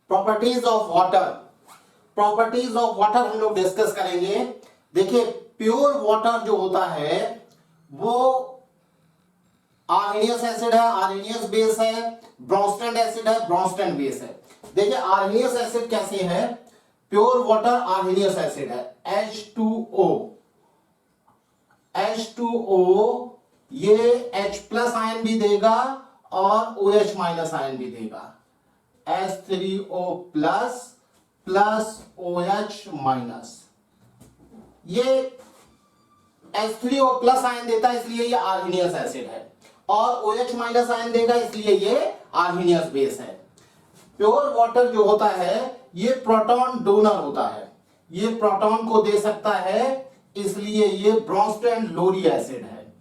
Properties of water, properties of water हम लोग discuss करेंगे। देखिए प्योर वाटर जो होता है वो आर्हेनियस एसिड है, आर्हेनियस बेस है, ब्रोंस्टेड एसिड है, ब्रोंस्टेड बेस है। देखिए आर्हेनियस एसिड कैसे है, प्योर वाटर आर्हेनियस एसिड है H2O, H2O ये H प्लस आयन भी देगा और OH माइनस आयन भी देगा, H3O plus plus OH minus. ये H3O प्लस आयन देता है इसलिए ये आर्हेनियस एसिड है, और OH माइनस आयन देगा इसलिए ये आर्हेनियस बेस है। प्योर वाटर जो होता है ये प्रोटॉन डोनर होता है, ये प्रोटॉन को दे सकता है, इसलिए ये ब्रोंस्टेड लोरी एसिड है।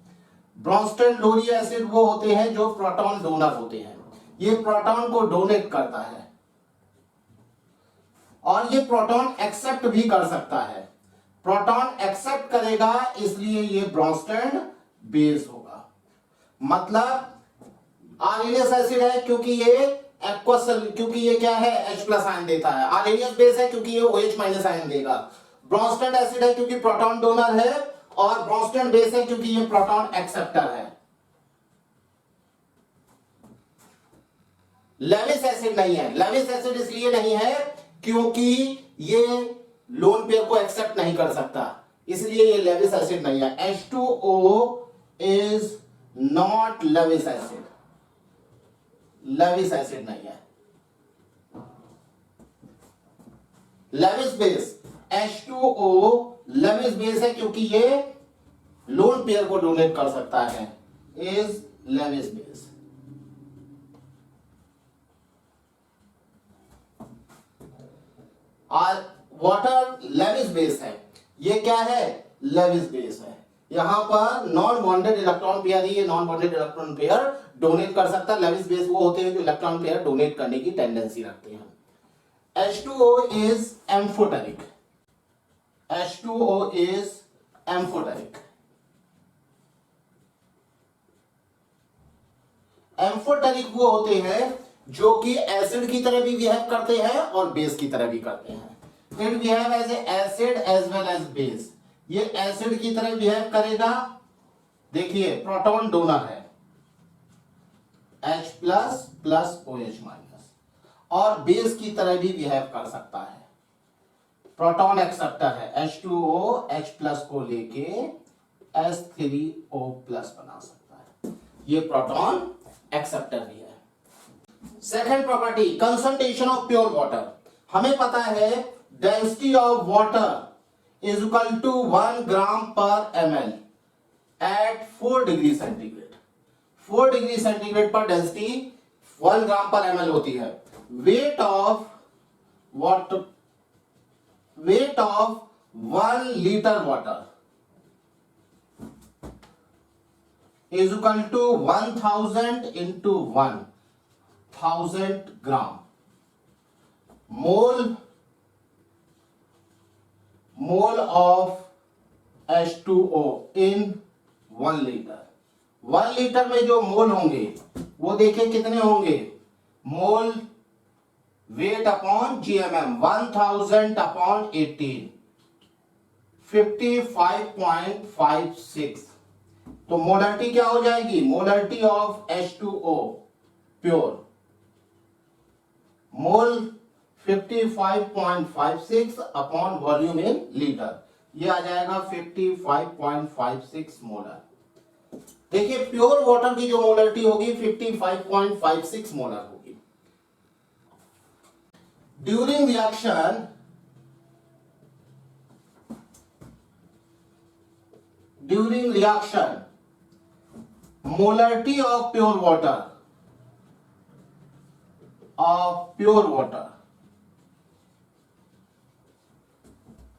ब्रोंस्टेड लोरी एसिड वो होते हैं जो प्रोटॉन डोनर होते हैं, ये प्रोटॉन को डोनेट करता है और ये प्रोटॉन एक्सेप्ट भी कर सकता है। प्रोटॉन एक्सेप्ट करेगा इसलिए ये ब्रोंस्टेड बेस होगा। मतलब आर्हेनियस एसिड है क्योंकि ये एक्वस, क्योंकि ये क्या है H प्लस आयन देता है। आर्हेनियस बेस है क्योंकि ये OH माइनस आयन देगा। ब्रोंस्टेड एसिड है क्योंकि प्रोटॉन डोनर है, और ब्रोंस्टेड बेस है क्योंकि ये प्रोटॉन एक्सेप्टर है। लेविस एसिड नहीं है, लेविस एसिड इसलिए नहीं है क्योंकि ये लोन पेयर को एक्सेप्ट नहीं कर सकता, इसलिए ये लेविस एसिड नहीं है। H2O is not Lewis acid, Lewis acid नहीं है। Lewis base H2O Lewis base है क्योंकि ये लोन पेयर को डोनेट कर सकता है, इज लेविस बेस। और वाटर लेविस बेस है, ये क्या है, लेविस बेस है। यहां पर नॉन बॉन्डेड इलेक्ट्रॉन पेयर ही ये non bonded electron pair donate कर सकता है। लेविस बेस वो होते हैं जो इलेक्ट्रॉन पेयर डोनेट करने की टेंडेंसी रखते हैं। H2O is amphoteric, H2O is amphoteric. Amphoteric वो होते हैं जो कि एसिड की तरह भी बिहेव करते हैं और बेस की तरह भी करते हैं। It behave as acid as well as base. ये एसिड की तरह बिहेव करेगा, देखिए प्रोटॉन डोनर है H plus plus OH minus, और बेस की तरह भी बिहेव कर सकता है। प्रोटॉन एक्सेप्टर है, H2O H प्लस को लेके H3O प्लस बना सकता है, ये प्रोटॉन एक्सेप्टर भी है। Second property concentration of pure water. हमें पता है density of water is equal to 1 gram per ml at 4 degree centigrade. 4 degree centigrade पर डेंसिटी 1 ग्राम पर ml होती है। Weight of water, weight of 1 litre water is equal to 1000 into 1000 gram. Mole of H2O in 1 litre. 1 litre में जो mole होंगे वो देखिए कितने होंगे, मोल वेट अपॉन GMM 1000 अपॉन 18, 55.56। तो मोलरिटी क्या हो जाएगी, molarity of H2O pure, mole 55.56 upon volume in litre, ये आ जाएगा 55.56 मोलर। देखिए प्योर वाटर की जो मोलरिटी होगी 55.56 मोलर होगी। During reaction, during reaction molarity of pure water,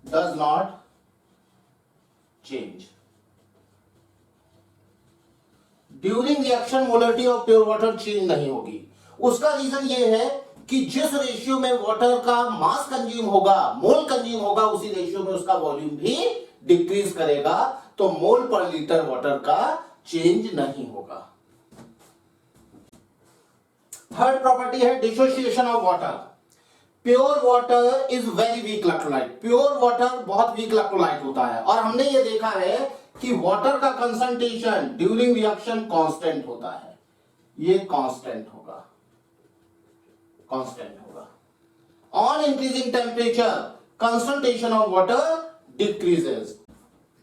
does not change. During reaction molarity of pure water change नहीं होगी। उसका रीजन ये है कि जिस रेशियो में वाटर का मास कंज्यूम होगा, मोल कंज्यूम होगा, उसी रेशियो में उसका वॉल्यूम भी डिक्रीज करेगा, तो मोल पर लीटर वाटर का चेंज नहीं होगा। थर्ड प्रॉपर्टी है dissociation of water. Pure water is very weak electrolyte, pure water बहुत वीक इलेक्ट्रोलाइट होता है, और हमने ये देखा है कि वाटर का कंसंट्रेशन ड्यूरिंग रिएक्शन कांस्टेंट होता है, ये कांस्टेंट होगा, कांस्टेंट होगा। On increasing temperature concentration of water decreases,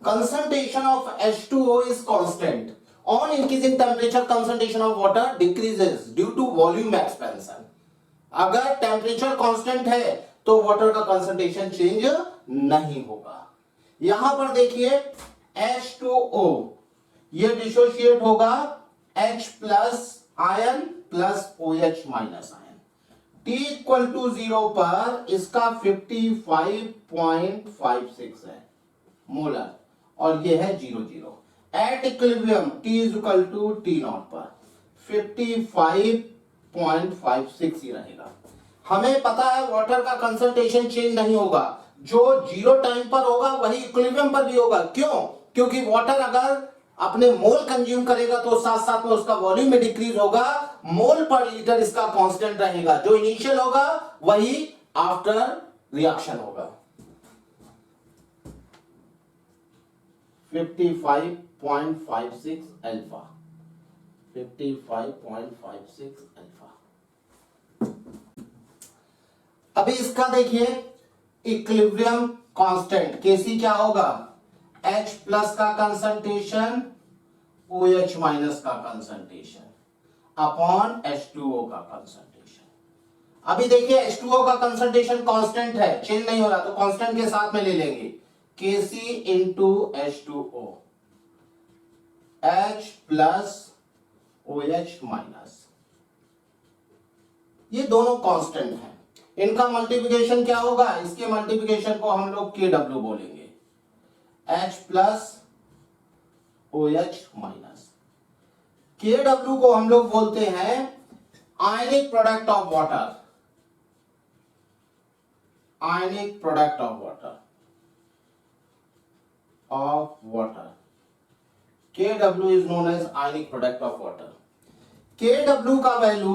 concentration of H2O is constant. On increasing temperature, concentration of water decreases due to volume expansion. अगर टेम्परेचर कांस्टेंट है तो water का concentration change नहीं होगा। यहां पर देखिए H2O ये डिसोशिएट होगा H plus ion plus OH minus ion. T equal to 0 पर इसका 55.56 है मोलर, और ये है 0 at equilibrium T is equal to T not पर 55.56 ही रहेगा। हमें पता है वाटर का कंसंट्रेशन चेंज नहीं होगा, जो 0 टाइम पर होगा वही इक्विलिब्रियम पर भी होगा। क्यों? क्योंकि वाटर अगर अपने मोल कंज्यूम करेगा तो साथ साथ में उसका वॉल्यूम में डिक्रीज होगा, मोल पर लीटर इसका कांस्टेंट रहेगा, जो इनिशियल होगा वही आफ्टर रिएक्शन होगा। 55.56 अल्फा, 55.56 अल्फा। अभी इसका देखिए इक्विलिब्रियम कांस्टेंट केसी क्या होगा, H प्लस का कंसंट्रेशन OH माइनस का कंसंट्रेशन अपॉन H2O का कंसंट्रेशन। अभी देखिए H2O का कंसंट्रेशन कांस्टेंट है, चेंज नहीं हो रहा, तो कांस्टेंट के साथ में ले लेंगे Kc into H2O, H plus OH minus, ये दोनों कांस्टेंट हैं। इनका मल्टीप्लिकेशन क्या होगा, इसके मल्टीप्लिकेशन को हम लोग KW बोलेंगे, H plus OH minus. KW को हम लोग बोलते हैं ionic product of water, ionic product of water, of water. KW is known as ionic product of water. KW का वैल्यू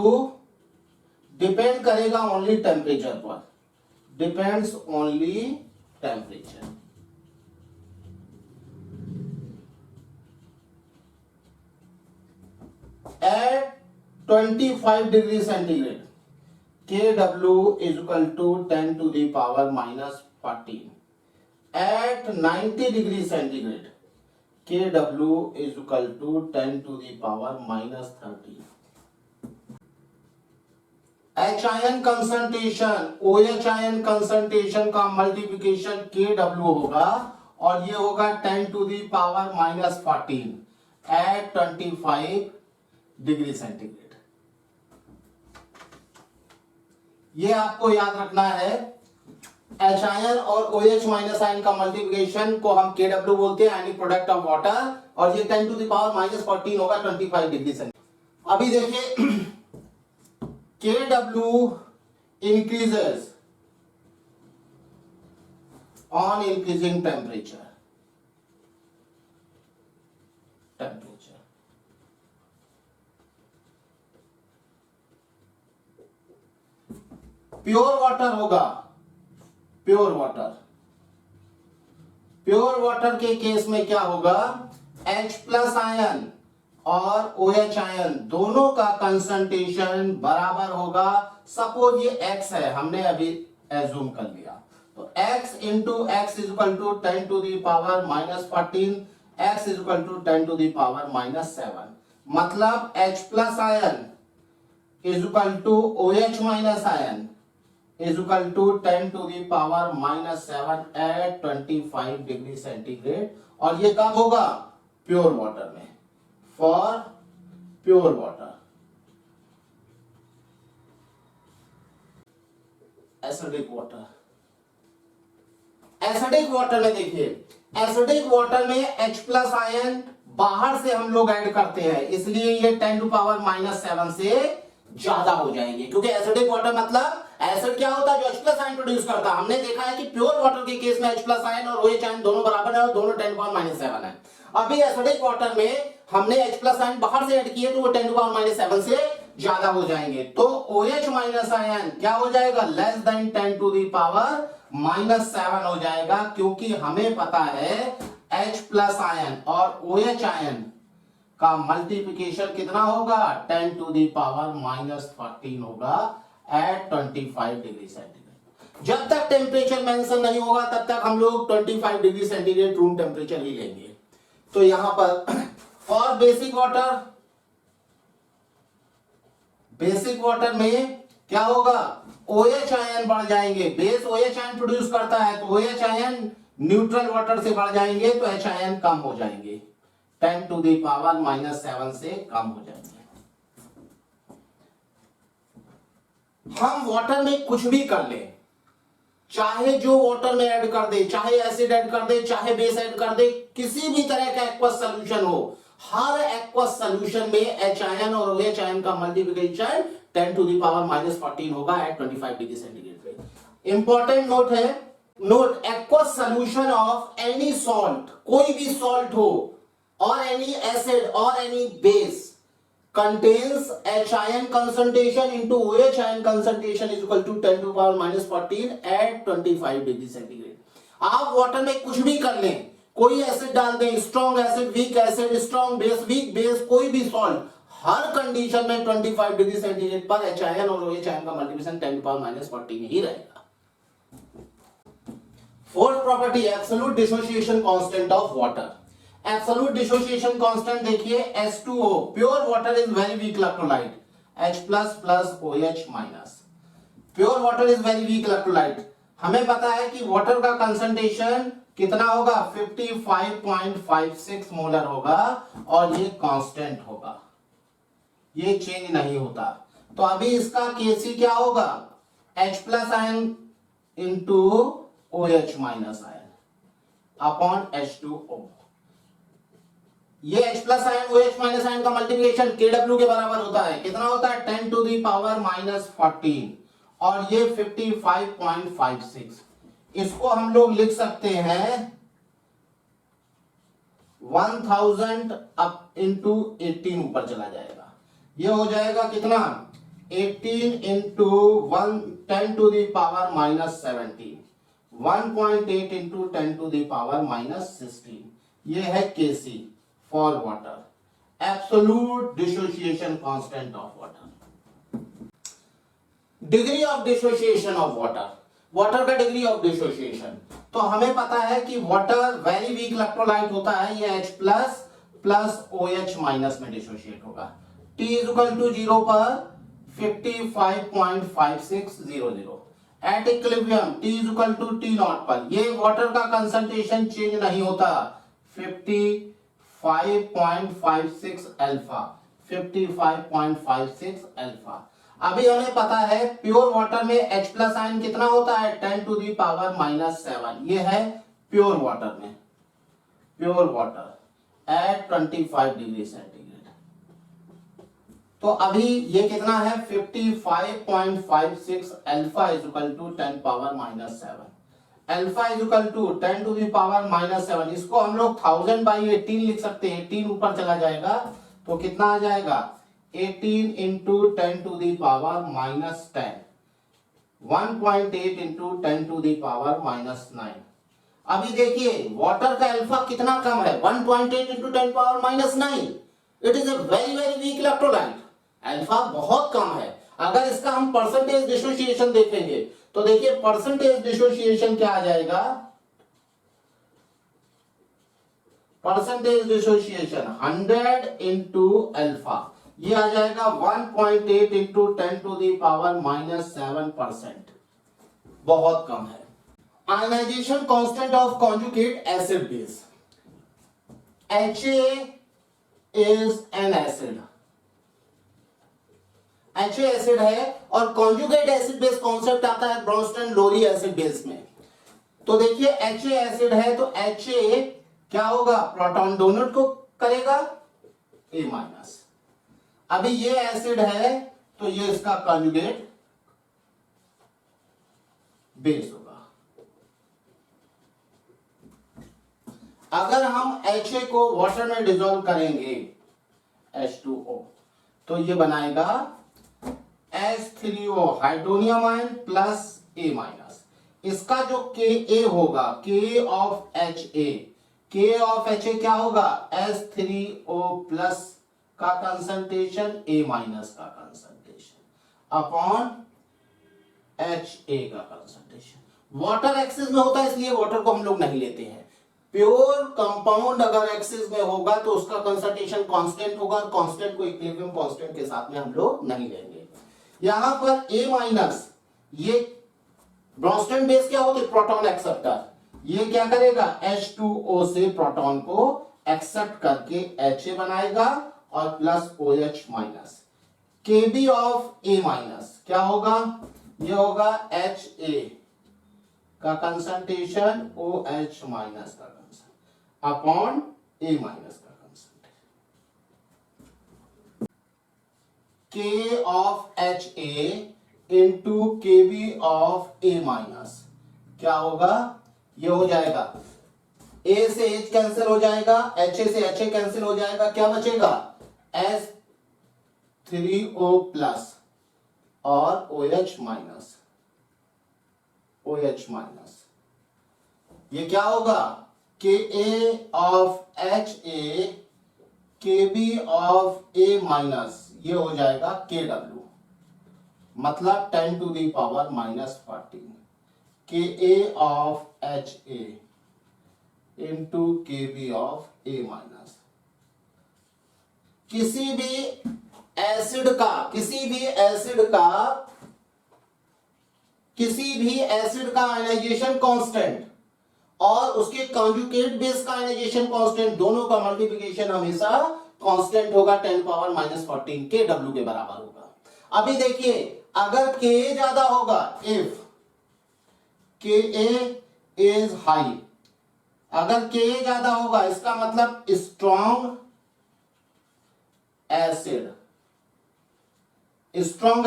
डिपेंड करेगा ओनली टेम्परेचर पर, depends only temperature. At 25 degree centigrade KW is equal to 10 to the power minus 14. At 90 degree centigrade, KW is equal to 10 to the power minus 30. H ion concentration, OH ion concentration का multiplication KW होगा, और ये होगा 10 to the power minus 14 at 25 degree centigrade. ये आपको याद रखना है, H आयन और OH माइनस आयन का मल्टीप्लिकेशन को हम KW बोलते हैं, आयनिक प्रोडक्ट ऑफ वाटर, और ये 10 टू द पावर माइनस 14 होगा 25 डिग्री सेंटीग्रेड। अभी देखिए KW increases on increasing temperature, pure water होगा, प्योर वाटर, प्योर वाटर के केस में क्या होगा, H प्लस आयन और OH आयन दोनों का कंसंट्रेशन बराबर होगा। सपोज ये X है, हमने अभी एज्यूम कर लिया, तो X into X is equal to 10 to the power minus 14, X is equal to 10 to the power minus 7, मतलब H plus ion is equal to OH minus ion is equal to 10 to the power minus 7 at 25 degree centigrade, और ये कब होगा, pure water में, for pure water. Acidic water, acidic water में देखिए, acidic water में H plus ion बाहर से हम लोग ऐड करते हैं, इसलिए ये 10 टू पावर माइनस 7 से ज्यादा हो जाएंगे, क्योंकि एसिडिक वाटर मतलब एसिड क्या होता है, जो H प्लस आयन प्रोड्यूस करता है। हमने देखा है कि प्योर वाटर के केस में H प्लस आयन और OH आयन दोनों बराबर है और दोनों 10 पावर माइनस 7 है। अभी एसिडिक वाटर में हमने H प्लस आयन बाहर से ऐड किए तो वो 10 पावर माइनस 7 से ज्यादा हो जाएंगे, तो OH माइनस आयन क्या हो जाएगा, less than 10 to the power -7 हो जाएगा, क्योंकि हमें पता है H प्लस आयन और OH आयन का मल्टीप्लिकेशन कितना होगा, 10 टू दी पावर -14 होगा एट 25 डिग्री सेंटीग्रेड। जब तक टेम्परेचर मेंशन नहीं होगा तब तक हम लोग 25 डिग्री सेंटीग्रेड रूम टेम्परेचर ही लेंगे। तो यहां पर फॉर बेसिक वाटर में क्या होगा, OH आयन बढ़ जाएंगे, बेस OH आयन प्रोड्यूस करता है, तो OH आयन न्यूट्रल वाटर से बढ़ जाएंगे, तो H आयन कम हो जाएंगे, 10 टू दी पावर -7 से कम हो जाएंगे। हम वाटर में कुछ भी कर ले, चाहे जो वाटर में ऐड कर दे, चाहे एसिड ऐड कर दे, चाहे बेस ऐड कर दे, किसी भी तरह का एक्वस सॉल्यूशन हो, हर एक्वस सॉल्यूशन में H आयन और OH आयन का मल्टीप्लिकेशन 10 टू दी पावर -14 होगा एट 25 डिग्री सेंटीग्रेड पे। इंपॉर्टेंट नोट है, note aqueous solution of any salt, कोई भी सॉल्ट हो, और एनी एसिड और any base contains H ion concentration into OH ion concentration is equal to 10 to power -14 at 25 degree centigrade. आप water में कुछ भी कर लें, कोई एसिड डाल दें, strong acid, weak acid, strong base, weak base, कोई भी सॉल्ट, हर कंडीशन में 25 डिग्री सेंटीग्रेड पर H ion और OH ion का मल्टीप्लिकेशन 10 to power -14 ही रहेगा। Fourth property, absolute dissociation constant of water. Absolute dissociation constant देखिए, H2O pure water is very weak electrolyte, H plus plus OH minus, pure water is very weak electrolyte. हमें पता है कि water का concentration कितना होगा, 55.56 molar होगा, और ये कांस्टेंट होगा, ये चेंज नहीं होता। तो अभी इसका Kc क्या होगा, H plus ion into OH minus ion upon H2O। ये H plus ion OH minus ion का मल्टीप्लिकेशन Kw के बराबर होता है, कितना होता है, 10 टू दी पावर -14, और ये 55.56। इसको हम लोग लिख सकते हैं 1000 अप इंटू 18 ऊपर चला जाएगा, ये हो जाएगा कितना, 18 into 10 to the power -17, 1.8 into 10 to the power -16। ये है Kc for water, absolute dissociation constant of water. Degree of dissociation of water, water का डिग्री ऑफ डिसोसिएशन, तो हमें पता है कि वाटर वेरी वीक इलेक्ट्रोलाइट होता है, ये H plus plus OH minus में डिसोसिएट होगा, T इज इक्वल टू 0 पर 55.5600, at equilibrium T is equal to T not पर ये वाटर का कंसंट्रेशन चेंज नहीं होता, 55.56 अल्फा, 55.56 अल्फा। अभी हमें पता है प्योर वाटर में H प्लस आयन कितना होता है, 10 टू दी पावर -7, ये है प्योर वाटर में, pure water at 25 degree centigrade. तो अभी ये कितना है, 55.56 alpha is equal to 10 power -7, alpha is equal to 10 to the power -7। इसको हम लोग 1000/18 लिख सकते हैं, 18 ऊपर चला जाएगा तो कितना आ जाएगा, 18 into 10 to the power -10, 1.8 into 10 to the power -9। अभी देखिए वाटर का अल्फा कितना कम है, 1.8 into 10 power -9, it is a very very weak electrolyte, alpha बहुत कम है। अगर इसका हम परसेंटेज डिसोसिएशन देखेंगे तो देखिए परसेंटेज डिसोसिएशन क्या आ जाएगा, परसेंटेज डिसोसिएशन 100 इंटू अल्फा, ये आ जाएगा 1.8 इंटू 10 टू दी पावर -7%, बहुत कम है। Ionization constant of conjugate acid base, HA is an acid, HA acid है, और कॉन्जुगेट एसिड बेस कॉन्सेप्ट आता है ब्रोंस्टन लोरी एसिड बेस में। तो देखिए HA एसिड है तो HA क्या होगा, प्रोटॉन डोनेट को करेगा A-। अभी ये एसिड है तो ये इसका कॉन्जुगेट बेस होगा। अगर हम HA को वाटर में डिसॉल्व करेंगे H2O तो ये बनाएगा H3O hydronium ion plus A minus, इसका जो Ka होगा K ऑफ Ha क्या होगा H3O प्लस का कंसंट्रेशन A माइनस का कंसंट्रेशन अपॉन Ha का कंसंट्रेशन। वाटर एक्सिस में होता है इसलिए वाटर को हम लोग नहीं लेते हैं। प्योर कंपाउंड अगर एक्सिस में होगा तो उसका कंसंट्रेशन कांस्टेंट होगा, कांस्टेंट को इक्विलिब्रियम कांस्टेंट के साथ में हम लोग नहीं लेंगे। यहां पर A माइनस, ये ब्रोंस्टन बेस क्या होते प्रोटॉन एक्सेप्टर, ये क्या करेगा H2O से प्रोटॉन को एक्सेप्ट करके Ha बनाएगा और plus OH minus. Kb of A minus क्या होगा, ये होगा Ha का कंसंट्रेशन OH माइनस का कंसंट्रेशन अपॉन A माइनस का concentration. K of Ha into Kb of A minus क्या होगा, ये हो जाएगा A से H कैंसिल हो जाएगा, Ha से Ha कैंसिल हो जाएगा, क्या बचेगा H3O प्लस और OH माइनस, OH माइनस, ये क्या होगा Ka of Ha Kb of A minus, ये हो जाएगा Kw, मतलब 10 to the power minus 14 Ka of Ha into Kb of A minus. किसी भी एसिड का आयनाइजेशन कांस्टेंट और उसके कॉन्जुगेट बेस का आयनाइजेशन कांस्टेंट, दोनों का मल्टीप्लिकेशन हमेशा कांस्टेंट होगा 10 पावर माइनस 14 Kw के बराबर होगा। अभी देखिए अगर Ka ज्यादा होगा, इफ Ka इज हाई, अगर Ka ज्यादा होगा इसका मतलब स्ट्रॉन्ग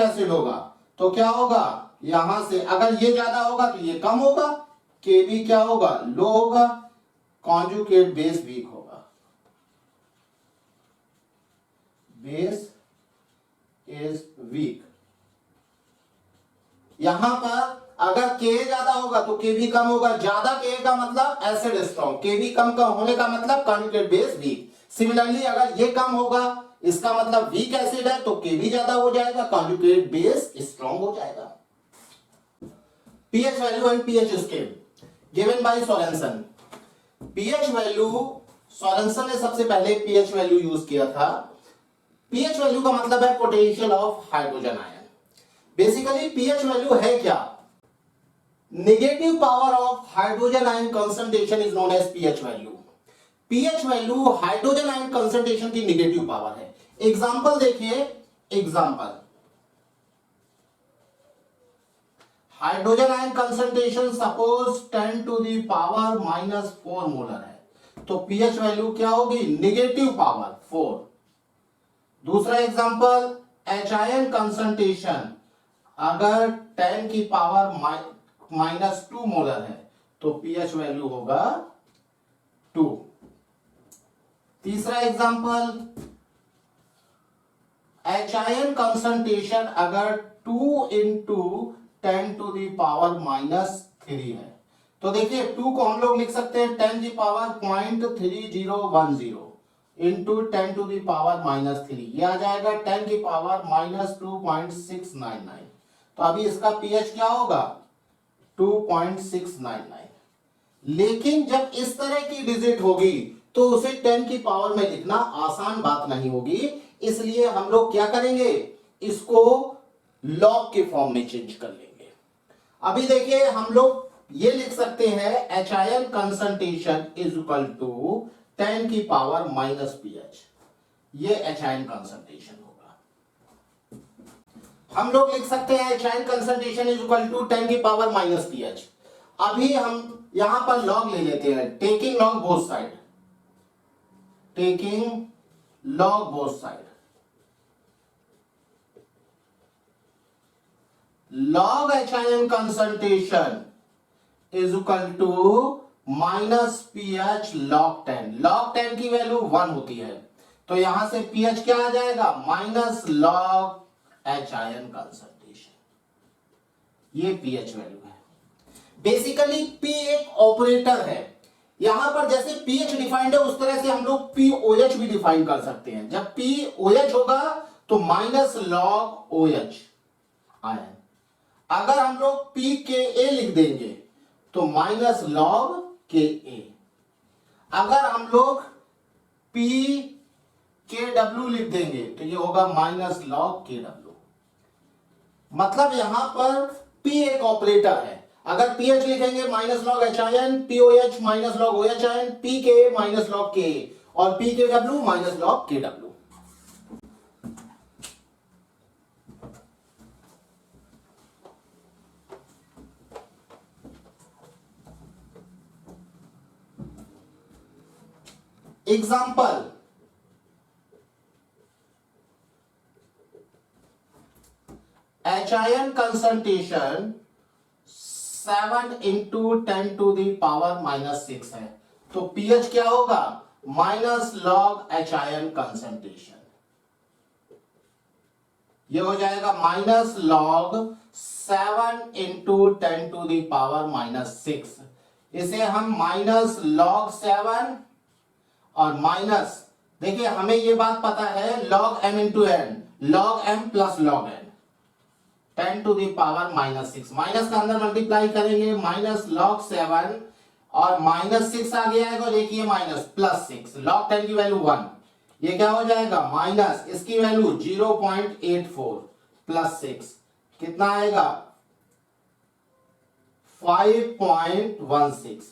एसिड होगा, तो क्या होगा यहां से, अगर ये ज्यादा होगा तो ये कम होगा, Kb क्या होगा लो होगा, कॉन्जुगेट बेस वीक होगा, बेस इज वीक। यहां पर अगर Ka ज्यादा होगा तो Kb कम होगा, ज्यादा Ka का मतलब एसिड स्ट्रॉन्ग, Kb कम होने का मतलब कॉन्जुगेट बेस वीक। सिमिलरली अगर ये कम होगा इसका मतलब वीक एसिड है तो Kb ज्यादा हो जाएगा, कॉन्जुगेट बेस स्ट्रॉन्ग हो जाएगा। pH value and pH scale given by Sorensen. pH value Sorensen ने सबसे पहले pH वैल्यू यूज किया था। pH वैल्यू का मतलब है potential of hydrogen ion. Basically pH value है क्या, negative power of hydrogen ion concentration is known as pH value. pH value hydrogen ion concentration की नेगेटिव पावर है। एग्जांपल देखिए, example hydrogen ion concentration suppose 10 to the power minus 4 molar है, तो pH value क्या होगी negative power 4। दूसरा example H ion concentration अगर 10 की पावर माइनस 2 मोलर है तो pH वैल्यू होगा 2। तीसरा एग्जांपल H आयन कंसंट्रेशन अगर 2 into 10 to the power minus 3 है, तो देखिए 2 को हम लोग लिख सकते हैं 10 की power 0.3010 into 10 to the power minus 3, यह आ जाएगा 10 की पावर माइनस 2.699। तो अभी इसका pH क्या होगा 2.699। लेकिन जब इस तरह की डिजिट होगी तो उसे 10 की पावर में लिखना आसान बात नहीं होगी, इसलिए हम लोग क्या करेंगे इसको लॉग के फॉर्म में चेंज कर लेंगे। अभी देखिए हम लोग ये लिख सकते हैं H ion concentration is equal to 10 की पावर माइनस pH, ये H आयन कंसंट्रेशन होगा। हम लोग लिख सकते हैं H ion concentration is equal to 10 की पावर माइनस pH। अभी हम यहां पर लॉग ले लेते हैं, taking log both side, taking log both side, log H ion concentration is equal to minus pH log 10। log 10 की वैल्यू 1 होती है, तो यहां से pH क्या आ जाएगा minus log H ion concentration, ये पीएच वैल्यू है। बेसिकली पी एक ऑपरेटर है। यहां पर जैसे पीएच डिफाइंड है उस तरह से हम लोग पीओएच भी डिफाइन कर सकते हैं। जब पीओएच होगा तो माइनस लॉग ओएच आयन। अगर हम लोग पी के ए लिख देंगे तो माइनस लॉग के ए। अगर हम लोग पी के डब्ल्यू लिख देंगे तो ये होगा माइनस लॉग के डब्ल्यू। मतलब यहां पर पी एक ऑपरेटर है। अगर पीएच लिखेंगे minus log H ion, pOH minus log OH ion, p K minus log K और p K W minus log K W. Example, H ion concentration 7 into 10 to the power minus 6 है, तो pH क्या होगा? Minus log H ion concentration. ये हो जाएगा minus log 7 into 10 to the power minus 6। इसे हम माइनस लॉग 7 और माइनस, देखिए हमें ये बात पता है log M into n, log M plus log n, 10 to the power minus 6। Minus का अंदर मल्टीप्लाई करेंगे, माइनस लॉग 7 और माइनस 6 आगे आएगा, देखिए माइनस प्लस 6, लॉग 10 की वैल्यू 1, ये क्या हो जाएगा माइनस, इसकी वैल्यू 0.84 प्लस 6 कितना आएगा 5.16।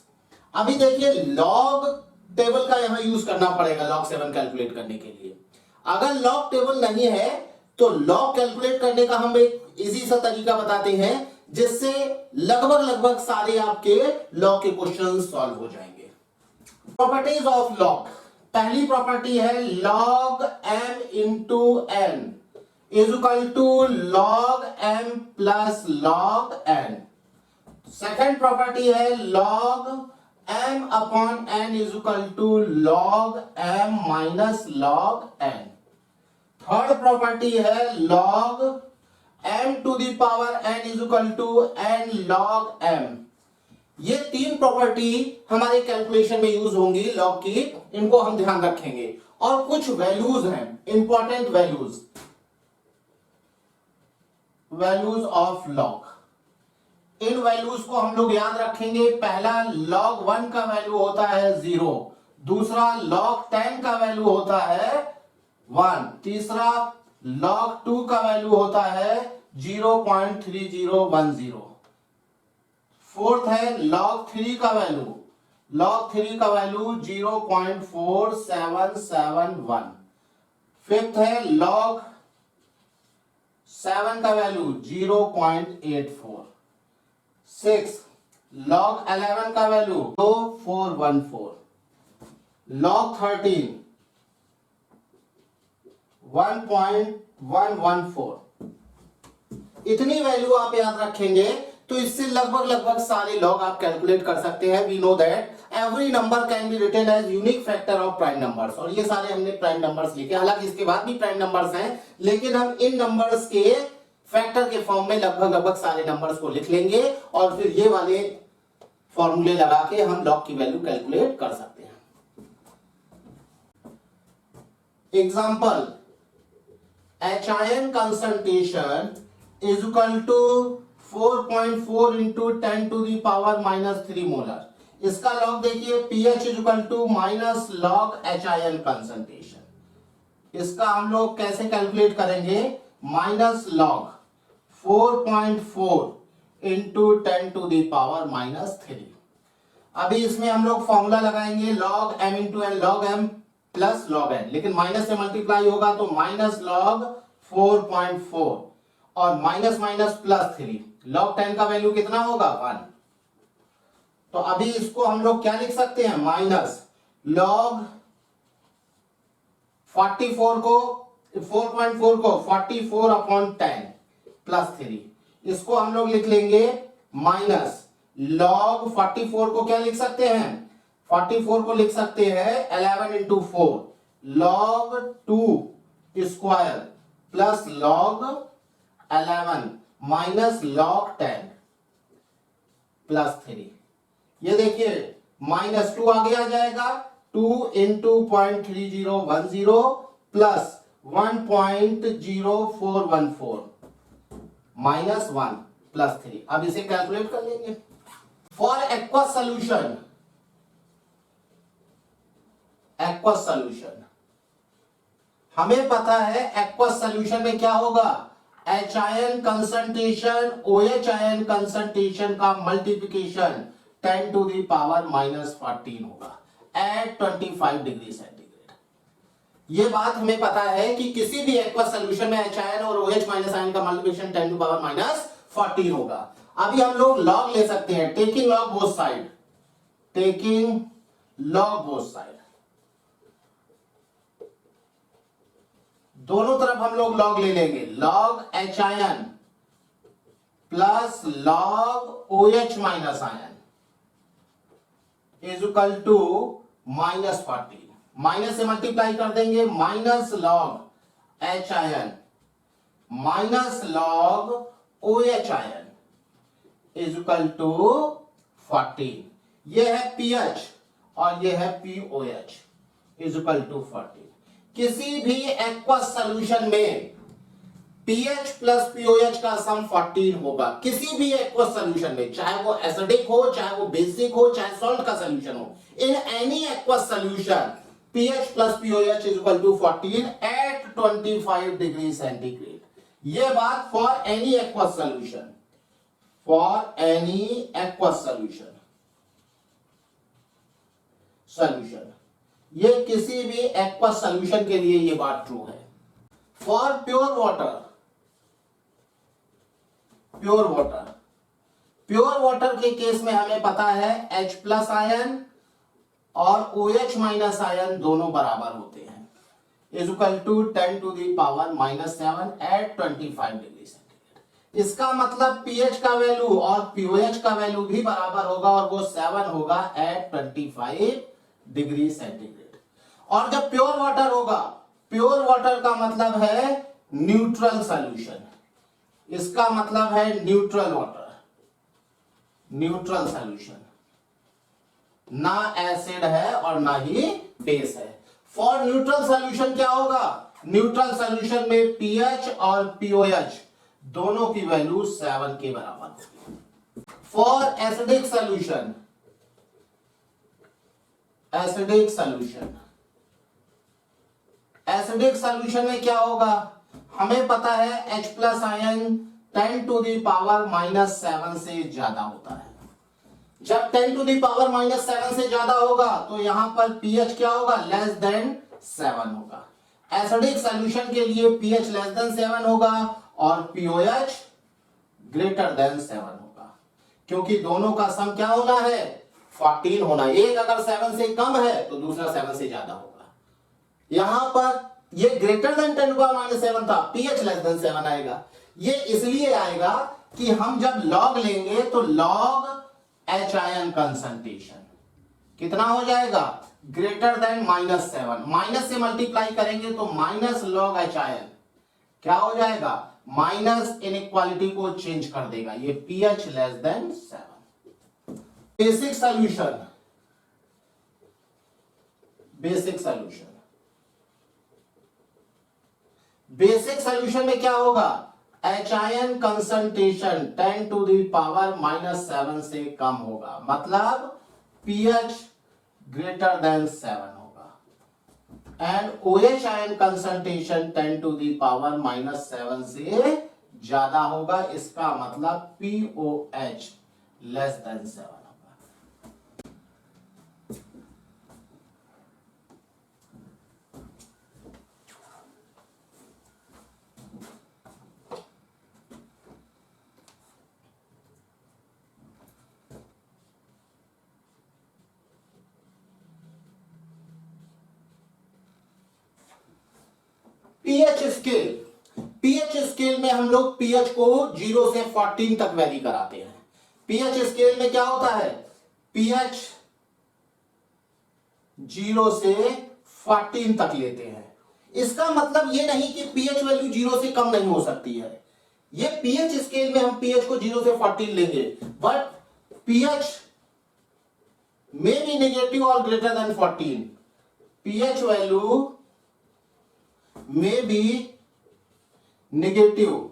अभी देखिए लॉग टेबल का यहां यूज करना पड़ेगा लॉग 7 कैलकुलेट करने के लिए। अगर लॉग टेबल नहीं है तो लॉग कैलकुलेट करने का हम एक इजी सा तरीका बताते हैं जिससे लगभग सारे आपके लॉग के क्वेश्चन सॉल्व हो जाएंगे। प्रॉपर्टीज ऑफ लॉग, पहली प्रॉपर्टी है log M into N is equal to log M plus log N. Second property है log m upon n is equal to log m minus log n। Third property है log m to the power n is equal to n log m। ये तीन property हमारे calculation में use होंगी log की, इनको हम ध्यान रखेंगे। और कुछ वैल्यूज हैं, important values, values of log. In values को हम लोग याद रखेंगे। पहला log 1 का वैल्यू होता है 0, दूसरा log 10 का वैल्यू होता है 1, तीसरा log 2 का वैल्यू होता है 0.3010, फोर्थ है log 3 का वैल्यू, log 3 का वैल्यू 0.4771, फिफ्थ है log 7 का वैल्यू 0.84, 6 log 11 का वैल्यू 414, log 13 1.114। इतनी वैल्यू आप याद रखेंगे तो इससे लगभग सारे लॉग आप कैलकुलेट कर सकते हैं। We know that every number can be written as unique factor of prime numbers, और ये सारे हमने प्राइम नंबर्स लिखे। हालांकि इसके बाद भी प्राइम नंबर्स हैं, लेकिन हम इन नंबर्स के फैक्टर के फॉर्म में लगभग सारे नंबर्स को लिख लेंगे और फिर ये वाले फॉर्मूले लगा के हम लॉग की वैल्यू कैलकुलेट कर सकते हैं। Example, H ion concentration is equal to 4.4 into 10 to the power minus 3 molar. इसका लॉग देखिए, pH is equal to minus log H ion concentration. इसका हम लोग कैसे कैलकुलेट करेंगे, minus log 4.4 into 10 to the power minus 3। अभी इसमें हम लोग फॉर्मूला लगाएंगे log m into n, log m plus log n, लेकिन माइनस से मल्टीप्लाई होगा तो माइनस लॉग 4.4 और माइनस माइनस प्लस 3, लॉग 10 का वैल्यू कितना होगा 1। तो अभी इसको हम लोग क्या लिख सकते हैं, माइनस लॉग 4.4 को 44 अपॉन 10 प्लस 3, इसको हम लोग लिख लेंगे माइनस लॉग 44 को क्या लिख सकते हैं, 44 को लिख सकते हैं 11 into 4 log 2 square plus log 11 minus log 10 plus 3। ये देखिए -2 आगे आ जाएगा, 2 इंटू 0.3010 प्लस 1.0414 -1 प्लस 3। अब इसे कैलकुलेट कर लेंगे। फॉर एक्वस सॉल्यूशन हमें पता है एक्वस सॉल्यूशन में क्या होगा, H ion concentration OH ion concentration का मल्टीप्लिकेशन 10 टू द पावर -14 होगा एट 25 डिग्री सेंटीग्रेड। ये बात हमें पता है कि किसी भी एक्वस सॉल्यूशन में एच आयन और OH माइनस आयन का मल्टीप्लिकेशन 10 टू पावर -14 होगा। अभी हम लोग लॉग ले सकते हैं, टेकिंग लॉग बोथ साइड, दोनों तरफ हम लोग लॉग ले लेंगे। Log H ion plus log OH minus ion is equal to -14। Minus से मल्टीप्लाई कर देंगे, minus log H ion minus log OH ion is equal to 14। ये है पीएच और ये है POH इज इक्वल टू 14। किसी भी एक्वस सॉल्यूशन में pH प्लस POH का सम 14 होगा। किसी भी एक्वस सॉल्यूशन में, चाहे वो एसिडिक हो, चाहे वो बेसिक हो, चाहे सॉल्ट का सॉल्यूशन हो, in any aqueous solution pH plus POH is equal to 14 at 25 degree centigrade. ये बात फॉर एनी एक्वस सॉल्यूशन, ये किसी भी एक्वस सॉल्यूशन के लिए ये बात ट्रू है। फॉर प्योर वाटर के केस में हमें पता है H प्लस आयन और OH माइनस आयन दोनों बराबर होते हैं, is equal to 10 to the power -7 at 25 degree centigrade. इसका मतलब pH का वैल्यू और POH का वैल्यू भी बराबर होगा और वो 7 होगा एट 25 डिग्री सेंटीग्रेड। और जब प्योर वाटर होगा, प्योर वाटर का मतलब है न्यूट्रल सॉल्यूशन, इसका मतलब है न्यूट्रल वाटर, न्यूट्रल सॉल्यूशन, ना एसिड है और ना ही बेस है। फॉर न्यूट्रल सॉल्यूशन क्या होगा, न्यूट्रल सॉल्यूशन में pH और POH दोनों की वैल्यू 7 के बराबर होगी। फॉर एसिडिक सॉल्यूशन में क्या होगा, हमें पता है H plus ion 10 to the power -7 से ज्यादा होता है। जब 10 टू द पावर -7 से ज्यादा होगा तो यहां पर pH क्या होगा, लेस देन 7 होगा। एसिडिक सॉल्यूशन के लिए pH लेस देन 7 होगा और POH ग्रेटर देन 7 होगा, क्योंकि दोनों का सम क्या होना है, 14 होना। एक अगर 7 से कम है तो दूसरा 7 से ज्यादा होगा। यहां पर ये ग्रेटर देन 10 टू पावर -7 था, pH लेस देन 7 आएगा। ये इसलिए आएगा कि हम जब लॉग लेंगे तो लॉग H आयन कंसंट्रेशन कितना हो जाएगा, ग्रेटर देन -7। माइनस से मल्टीप्लाई करेंगे तो माइनस लॉग H आयन क्या हो जाएगा, माइनस इनइक्वालिटी को चेंज कर देगा, ये pH less than 7। Basic solution में क्या होगा, H ion concentration 10 to the power -7 से कम होगा, मतलब pH ग्रेटर देन 7 होगा। And OH ion concentration 10 to the power -7 से ज्यादा होगा, इसका मतलब POH लेस देन 7 होगा। पीएच स्केल में हम लोग पीएच को 0 से 14 तक वैरी कराते हैं। पीएच स्केल में क्या होता है, पीएच 0 से 14 तक लेते हैं। इसका मतलब ये नहीं कि पीएच वैल्यू 0 से कम नहीं हो सकती है, ये पीएच स्केल में हम पीएच को 0 से 14 लेंगे, बट पीएच में बी नेगेटिव और ग्रेटर देन 14, पीएच वैल्यू में बी नेगेटिव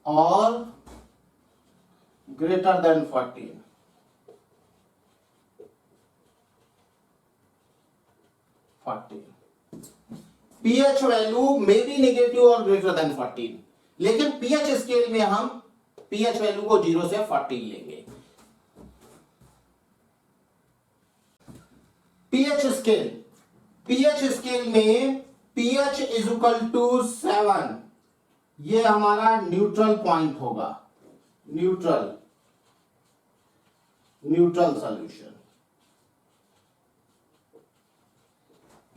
और ग्रेटर देन 14। पीएच वैल्यू में बी नेगेटिव और ग्रेटर देन 14, लेकिन पीएच स्केल में हम पीएच वैल्यू को 0 से 14 लेंगे। पीएच स्केल में pH इज इक्वल टू 7, ये हमारा न्यूट्रल पॉइंट होगा, neutral solution.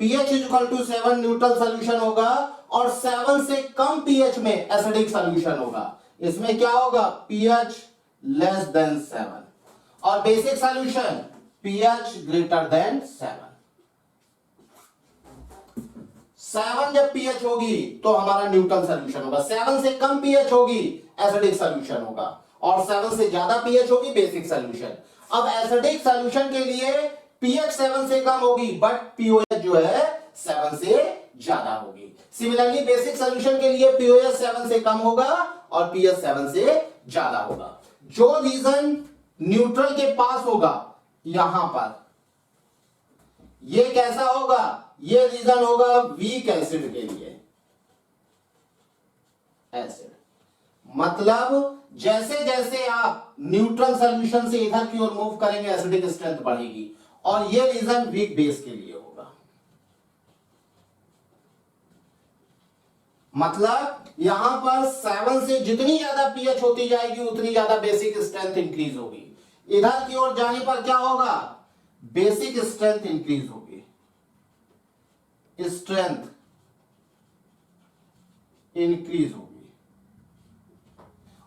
pH is equal to 7 neutral solution होगा, और 7 से कम pH में एसिडिक सॉल्यूशन होगा। इसमें क्या होगा, pH लेस देन 7, और basic solution pH greater than 7। 7 जब pH होगी तो हमारा न्यूट्रल सॉल्यूशन होगा, 7 से कम pH होगी एसिडिक सॉल्यूशन होगा, और 7 से ज्यादा pH होगी बेसिक सॉल्यूशन। अब एसिडिक सॉल्यूशन के लिए pH 7 से कम होगी, बट pOH जो है 7 से ज्यादा होगी। सिमिलरली बेसिक सॉल्यूशन के लिए pOH 7 से कम होगा और pH 7 से ज्यादा होगा। जो रीजन न्यूट्रल के पास होगा, यहां पर ये कैसा होगा, ये रीजन होगा वीक एसिड के लिए। एसिड मतलब जैसे जैसे आप न्यूट्रल सॉल्यूशन से इधर की ओर मूव करेंगे एसिडिक स्ट्रेंथ बढ़ेगी, और ये रीजन वीक बेस के लिए होगा। मतलब यहां पर 7 से जितनी ज्यादा पीएच होती जाएगी उतनी ज्यादा बेसिक स्ट्रेंथ इंक्रीज होगी। इधर की ओर जाने पर क्या होगा, बेसिक स्ट्रेंथ इंक्रीज होगी, स्ट्रेंथ इंक्रीज होगी,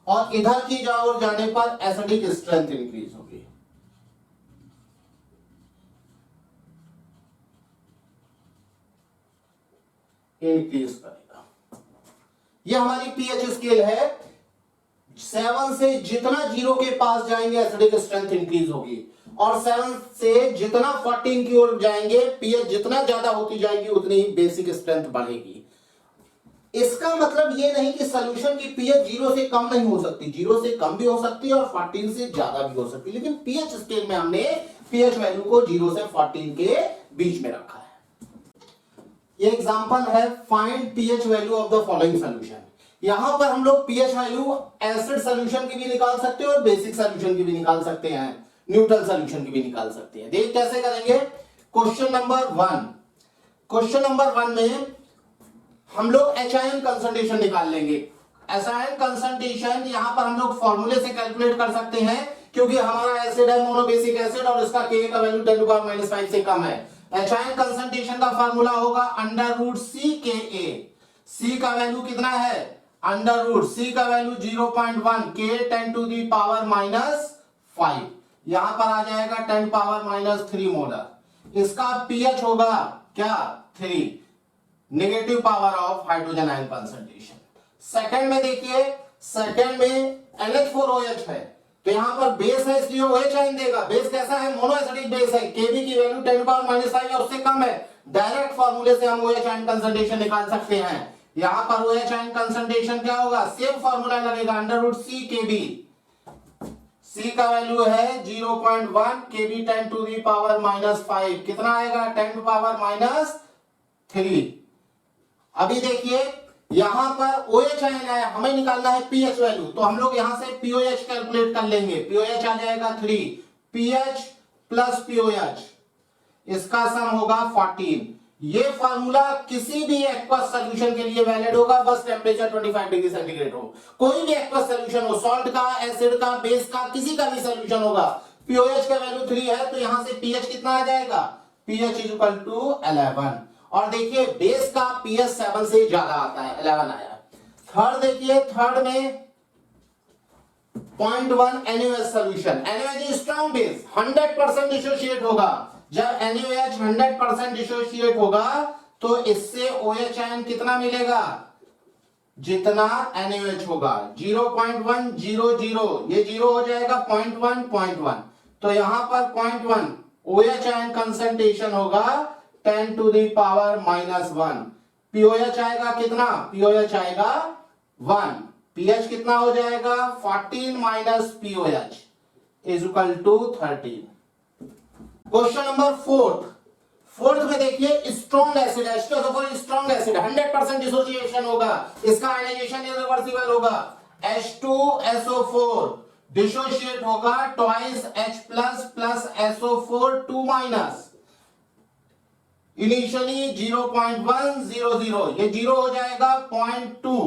और इधर की ओर जाने पर एसिडिक स्ट्रेंथ इंक्रीज होगी। इंक्रीज करेगा। यह हमारी पीएच स्केल है। 7 से जितना 0 के पास जाएंगे एसिडिक स्ट्रेंथ इंक्रीज होगी, और 7 से जितना 14 की ओर जाएंगे पीएच जितना ज्यादा होती जाएगी उतनी ही बेसिक स्ट्रेंथ बढ़ेगी। इसका मतलब ये नहीं कि सॉल्यूशन की पीएच 0 से कम नहीं हो सकती, 0 से कम भी हो सकती है और 14 से ज्यादा भी हो सकती है, लेकिन पीएच स्केल में हमने पीएच वैल्यू को 0 से 14 के बीच में रखा है। ये एग्जांपल है, find pH value of the following solution. यहां पर हम लोग पीएच वैल्यू एसिड सॉल्यूशन की भी निकाल सकते हैं और बेसिक सॉल्यूशन की भी निकाल सकते हैं, न्यूट्रल सॉल्यूशन की भी निकाल सकते हैं। देख कैसे करेंगे। क्वेश्चन नंबर 1 में हम लोग HIN कंसंट्रेशन निकाल लेंगे। HIN कंसंट्रेशन यहां पर हम लोग फॉर्मूले से कैलकुलेट कर सकते हैं, क्योंकि हमारा एसिड है मोनोबेसिक एसिड और इसका Ka का वैल्यू 10⁻⁻5 से कम है। HIN कंसंट्रेशन का फार्मूला होगा √CKa। C का वैल्यू कितना है, √C का वैल्यू 0.1, K 10⁻⁻5, यहां पर आ जाएगा 10⁻³ मोलर। इसका pH होगा क्या, 3, negative power of hydrogen ion concentration. Second में देखिए, सेकंड में NH4OH है, तो यहां पर बेस है इसलिए OH आयन देगा। बेस कैसा है, मोनोएसिडिक बेस है, Kb की वैल्यू 10⁻⁻5 और उससे कम है। डायरेक्ट फार्मूले से हम OH आयन कंसंट्रेशन निकाल सकते हैं। यहां पर OH आयन कंसंट्रेशन क्या होगा, सेम फार्मूला लगेगा, √CKb। C का वैल्यू है 0.1, Kb 10⁻⁻5, कितना आएगा, 10⁻⁻3। अभी देखिए यहां पर OH आयन है, हमें निकालना है pH वैल्यू, तो हम लोग यहां से pOH कैलकुलेट कर लेंगे। pOH आ जाएगा 3, pH प्लस pOH, इसका सम होगा 14। ये फार्मूला किसी भी एक्वस सॉल्यूशन के लिए वैलिड होगा, बस टेंपरेचर 25 डिग्री सेंटीग्रेड हो। कोई भी एक्वस सॉल्यूशन हो, सॉल्ट का, एसिड का, बेस का, किसी का भी सॉल्यूशन होगा, pOH का वैल्यू 3 है, तो यहां से pH कितना आ जाएगा, pH इज इक्वल टू 11। और देखिए बेस का pH 7 से ज्यादा आता है, 11 आया। थर्ड देखिए, थर्ड में 0.1 NaOH solution. NaOH strong base 100% dissociate होगा। जब NaOH 100% डिसोसिएट होगा तो इससे OH आयन कितना मिलेगा, जितना NaOH होगा 0.1 0 0, ये 0 हो जाएगा 0.1 0.1, तो यहां पर 0.1 OH आयन कंसंट्रेशन होगा 10 to the power -1। POH आएगा कितना, POH आएगा 1, pH कितना हो जाएगा 14 minus POH is equal to 13। Question number fourth में देखिए strong acid H2SO4 strong acid 100% dissociation होगा, इसका आयनाइजेशन इरिवर्सिबल होगा। H2SO4 डिसोसिएट होगा twice H plus SO4 2 minus, initially 0.100, ये 0 हो जाएगा 0.2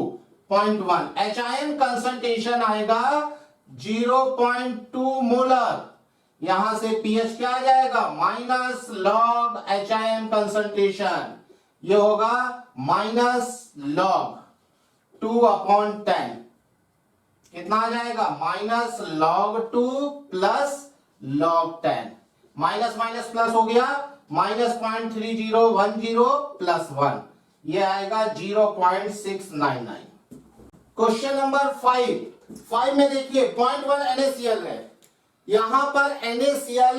0.1, H आयन कंसंट्रेशन आएगा 0.2 मोलर, यहां से pH क्या आ जाएगा minus log H ion concentration, ये होगा माइनस लॉग 2/10, कितना आ जाएगा minus log 2 plus log 10, minus minus plus हो गया, माइनस 0.3010 प्लस 1, ये आएगा 0.699। क्वेश्चन नंबर 5 में देखिए 0.1 NaCl है, यहां पर NaCl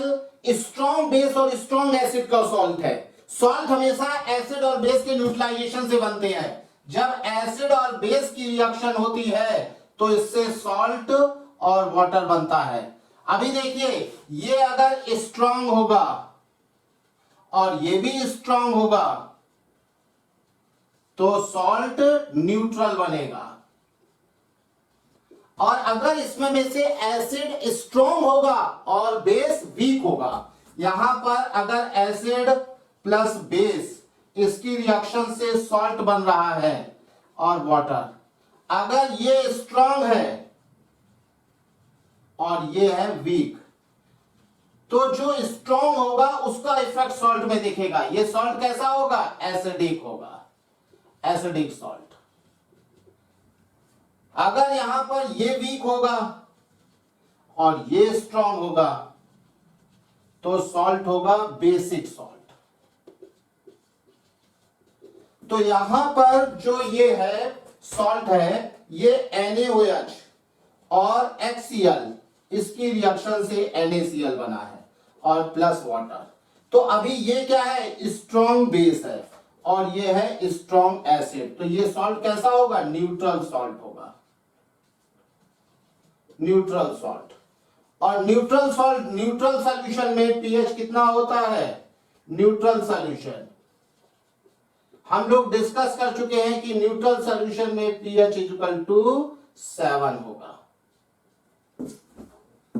स्ट्रॉन्ग बेस और स्ट्रॉन्ग एसिड का सॉल्ट है। सॉल्ट हमेशा एसिड और बेस के न्यूट्रलाइजेशन से बनते हैं, जब एसिड और बेस की रिएक्शन होती है तो इससे सॉल्ट और वाटर बनता है। अभी देखिए ये अगर स्ट्रॉन्ग होगा और ये भी स्ट्रॉन्ग होगा तो सॉल्ट न्यूट्रल बनेगा, और अगर इसमें में से एसिड स्ट्रॉन्ग होगा और बेस वीक होगा, यहां पर अगर एसिड प्लस बेस इसकी रिएक्शन से सॉल्ट बन रहा है और वाटर, अगर ये स्ट्रॉन्ग है और ये है वीक, तो जो स्ट्रॉन्ग होगा उसका इफेक्ट सॉल्ट में दिखेगा। ये सॉल्ट कैसा होगा, एसिडिक होगा, एसिडिक सॉल्ट। अगर यहां पर ये वीक होगा और ये स्ट्रॉन्ग होगा तो सॉल्ट होगा बेसिक सॉल्ट। तो यहां पर जो ये है सॉल्ट है, ये NaOH और HCl इसकी रिएक्शन से NaCl बना है और प्लस वाटर। तो अभी ये क्या है, स्ट्रॉन्ग बेस है और ये है स्ट्रॉन्ग एसिड, तो ये सॉल्ट कैसा होगा, न्यूट्रल सॉल्ट होगा, न्यूट्रल सॉल्ट। और न्यूट्रल सॉल्ट, न्यूट्रल सॉल्यूशन में pH कितना होता है, न्यूट्रल सॉल्यूशन हम लोग डिस्कस कर चुके हैं कि न्यूट्रल सॉल्यूशन में pH इक्वल टू 7 होगा।